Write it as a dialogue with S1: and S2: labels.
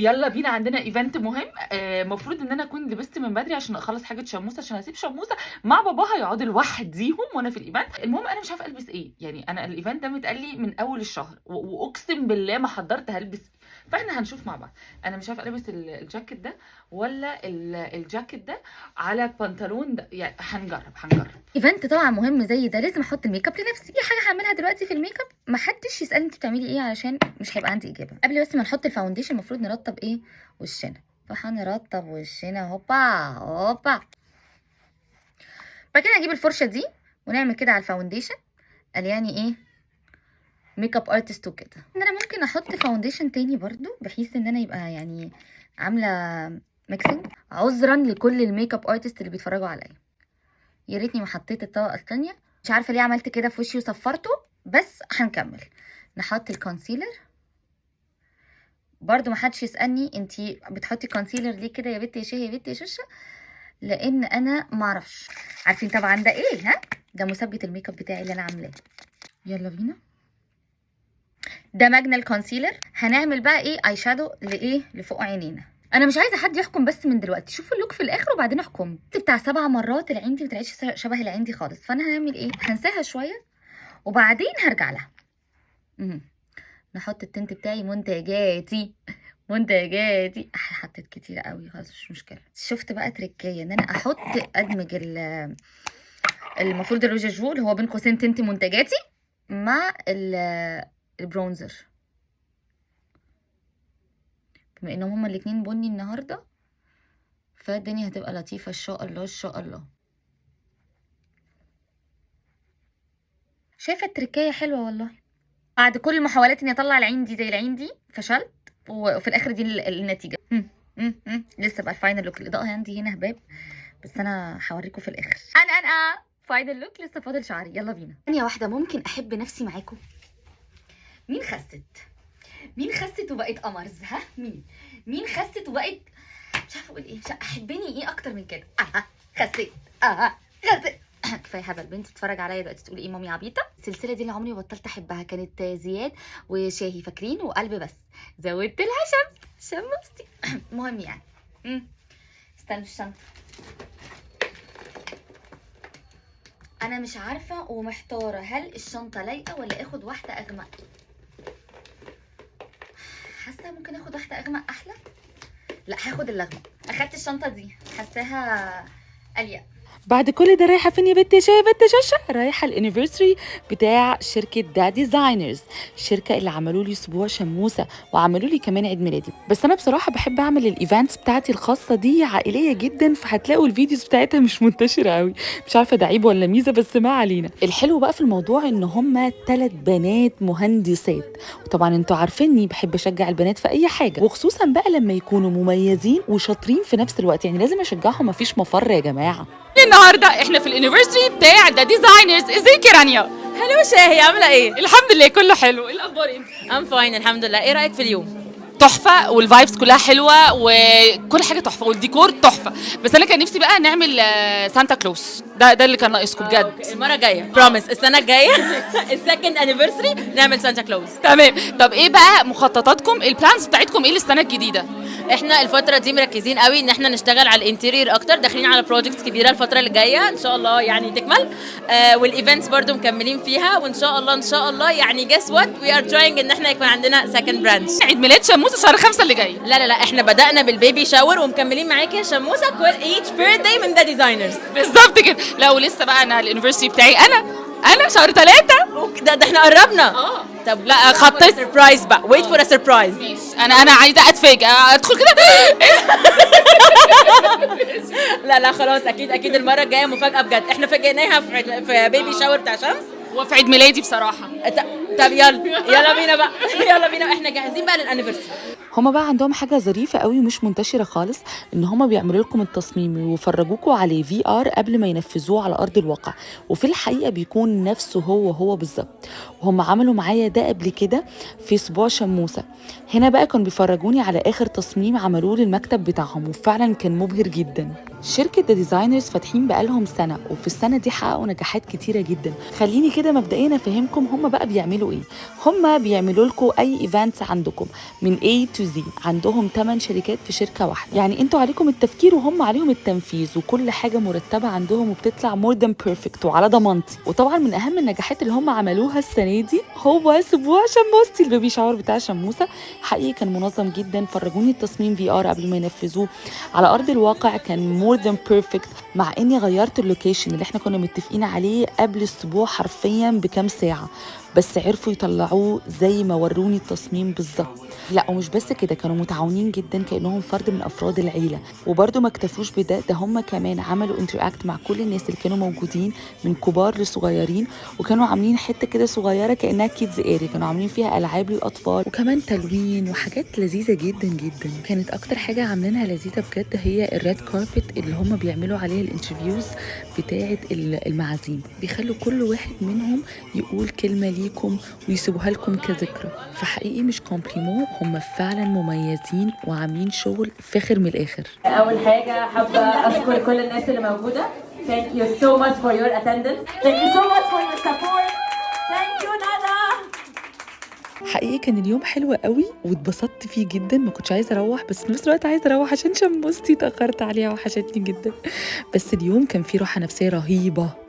S1: يلا بينا، عندنا ايفنت مهم. المفروض ان انا اكون لبست من بدري عشان اخلص حاجه شموسه، عشان هسيب شموسه مع باباها يقعدوا لوحديهم وانا في الايفنت. المهم انا مش عارفه البس ايه، يعني انا الايفنت ده متقال لي من اول الشهر واقسم بالله ما حضرت هلبس إيه. فاحنا هنشوف مع بعض. انا مش عارفه البس الجاكيت ده ولا الجاكيت ده على البنطلون ده، يعني هنجرب.
S2: ايفنت طبعا مهم زي ده لازم احط الميك اب لنفسي. دي حاجه هعملها دلوقتي في الميك اب، محدش يسالني انت بتعملي ايه علشان مش هيبقى عندي اجابه. قبل بس ما نحط الفاونديشن المفروض نرطب ايه وشنا، فهنرطب وشنا. هوبا هوبا. بعد كده نجيب الفرشه دي ونعمل كده على الفاونديشن. قال يعني ايه ميك اب ارتست وكده. ان انا ممكن احط فاونديشن تاني برضو بحيث ان انا يبقى يعني عامله ميكسنج. عذرا لكل الميك اب ارتست اللي بيتفرجوا عليا، يا ريتني ما حطيت الطبقه الثانيه. مش عارفه ليه عملت كده في وشي وصفرته، بس هنكمل. نحط الكونسيلر برضو. ما حدش يسالني انتي بتحطي كونسيلر ليه كده يا بنتي يا شهي يا بنتي يا شوشه، لان انا ما اعرفش. عارفين طبعا ده ايه؟ ها، ده مثبت الميك اب بتاعي اللي انا عاملاه. يلا بينا. دمجنا الكونسيلر. هنعمل بقى ايه اي شادو لايه لفوق عينينا. انا مش عايزه حد يحكم، بس من دلوقتي شوفوا اللوك في الاخر وبعدين احكم. بتاع 7 مرات العين دي متلاقيش شبه العين دي خالص، فانا هنعمل ايه، هنساها شويه وبعدين هرجع لها. نحط التنت بتاعي. منتجاتي حطيت كتير قوي خلاص مش مشكله. شفت بقى تركيه ان انا ادمج المفروض الروجاجو اللي هو بين قوسين تنت منتجاتي مع البرونزر، بما انهم هما الاتنين بني النهارده فالدنيا هتبقى لطيفه ان شاء الله ان شاء الله. شايفه التركيه حلوه والله. بعد كل محاولات اني اطلع العين دي زي العين دي فشلت، وفي الاخر دي النتيجه. لسه بقى الفاينل لوك. الاضاءه عندي هنا هباب، بس انا هوريكم في الاخر. انا فاينل لوك لسه فاضل شعري. يلا بينا. ثانيه واحده ممكن احب نفسي معاكم. مين خست وبقت قمرز؟ ها، مين خست وبقت مش عارفه اقول ايه، مش احبني ايه اكتر من كده. خسيت كفايه هبل. بنت بتتفرج عليا دلوقتي تقول ايه مامي عبيطه. السلسله دي اللي عمري ما بطلت احبها كانت زياد وشاهي فاكرين، وقلب بس زودت لها شمستي. المهم يعني استنوا الشنطه. انا مش عارفه ومحتاره هل الشنطه لايقه ولا اخد واحده اغمق. حاسه ممكن اخد واحده اغمق احلى. لا هاخد الاغمق. اخدت الشنطه دي حاساها اليق.
S1: بعد كل ده رايحه فين يا بنت شاي بنت شاشه؟ رايحه الانيفرساري بتاع شركه دا ديزاينرز، الشركه اللي عملوا لي اسبوع شموسه وعملوا لي كمان عيد ميلادي. بس انا بصراحه بحب اعمل الايفنتس بتاعتي الخاصه دي عائليه جدا، فهتلاقوا الفيديوز بتاعتها مش منتشره قوي. مش عارفه ده عيب ولا ميزه، بس ما علينا. الحلو بقى في الموضوع ان هم 3 بنات مهندسات، وطبعا انتوا عارفيني بحب اشجع البنات في اي حاجه، وخصوصا بقى لما يكونوا مميزين وشاطرين في نفس الوقت، يعني لازم اشجعهم، مفيش مفر يا جماعه. النهارده احنا في الانيفرساري بتاع دا ديزاينرز. ازيك يا رانيا؟
S3: هلو شاهي، عامله ايه؟
S1: الحمد لله كله حلو. ايه الاخبار انت؟
S3: ام فاين الحمد لله. ايه رايك في اليوم؟
S1: تحفه، والفايبس كلها حلوه وكل حاجه تحفه والديكور تحفه. بس انا كان نفسي بقى نعمل سانتا كلوس. ده اللي كان ناقصكم بجد.
S3: المره الجايه بروميس السنه الجايه السكند انيفرساري نعمل سانتا كلوز.
S1: تمام. طب ايه بقى مخططاتكم، البلانز بتاعتكم ايه للسنه الجديده؟
S3: احنا الفتره دي مركزين قوي ان احنا نشتغل على الانتيرير اكتر، داخلين على بروجكتس كبيره الفتره اللي جايه ان شاء الله يعني تكمل. والايفنتس برضو مكملين فيها، وان شاء الله يعني جس وات وي ار تراينج ان احنا يكون عندنا سكند برانش.
S1: عيد ميلاد شموسه شهر 5 اللي جاي.
S3: لا احنا بدانا بالبيبي شاور ومكملين معاكي يا شموسه كل ايتش بيرثداي من ذا ديزاينرز.
S1: بالظبط كده. لا ولسه بقى انا الانيفرساري بتاعي انا شهر 3.
S3: ده احنا قربنا. طب
S1: لا خطيت
S3: سربرايز بقى. ويت فور ا سربرايز.
S1: انا عايزه اتفاجئ ادخل كده.
S3: لا خلاص اكيد المره الجايه مفاجاه بجد. احنا فاجئناها في بيبي شاور بتاع شمس
S1: وفي عيد ميلادي بصراحه.
S3: طب يلا بينا بقى. يلا بينا احنا جاهزين بقى للانيفرساري.
S1: هما بقى عندهم حاجه ظريفه قوي ومش منتشره خالص، ان هما بيعملوا لكم التصميم ويفرجوكوا عليه VR قبل ما ينفذوه على ارض الواقع، وفي الحقيقه بيكون نفسه هو بالظبط. وهم عملوا معايا ده قبل كده في اسبوع شموسه. هنا بقى كانوا بيفرجوني على اخر تصميم عملوه للمكتب بتاعهم، وفعلا كان مبهر جدا. شركه دا ديزاينرز فاتحين بقالهم سنه، وفي السنه دي حققوا نجاحات كتيره جدا. خليني كده مبدئيا افهمكم هما بقى بيعملوا ايه. هما بيعملوا لكم اي ايفنتس عندكم من A to to Z. عندهم 8 شركات في شركه واحده، يعني انتوا عليكم التفكير وهم عليهم التنفيذ، وكل حاجه مرتبه عندهم وبتطلع more than perfect وعلى ضمانتي. وطبعا من اهم النجاحات اللي هم عملوها السنه دي هو اسبوع شموستي، البيبي شاور بتاع شموسه. حقيقي كان منظم جدا، فرجوني التصميم VR قبل ما ينفذوه على ارض الواقع، كان more than perfect. مع اني غيرت اللوكيشن اللي احنا كنا متفقين عليه قبل اسبوع حرفيا بكام ساعه، بس عرفوا يطلعوه زي ما وروني التصميم بالظبط. لا ومش بس كده، كانوا متعاونين جدا كأنهم فرد من أفراد العيلة. وبرضه ما اكتفوش بده، ده هم كمان عملوا انتراكت مع كل الناس اللي كانوا موجودين من كبار لصغيرين، وكانوا عاملين حتة كده صغيرة كأنها كيدز اريا، كانوا عاملين فيها ألعاب للأطفال وكمان تلوين وحاجات لذيذة جدا جدا. كانت أكتر حاجة عاملينها لذيذة بجد هي الريد كاربت اللي هم بيعملوا عليها الانترفيوز بتاعة المعازيم، بيخلوا كل واحد منهم يقول كلمة ليكم ويسيبوها لكم كذكرى. فحقيقي مش كومبليمون، هم فعلا مميزين وعاملين شغل فاخر من الاخر.
S3: اول حاجه حابه اشكر كل الناس اللي موجوده. Thank you so much for your attendance. Thank you so much for your support. Thank you ندى.
S1: حقيقي كان اليوم حلو قوي واتبسطت فيه جدا، ما كنتش عايزه اروح، بس في نفس الوقت عايزه اروح عشان شموستي اتاخرت عليها وحشتني جدا. بس اليوم كان فيه راحه نفسيه رهيبه.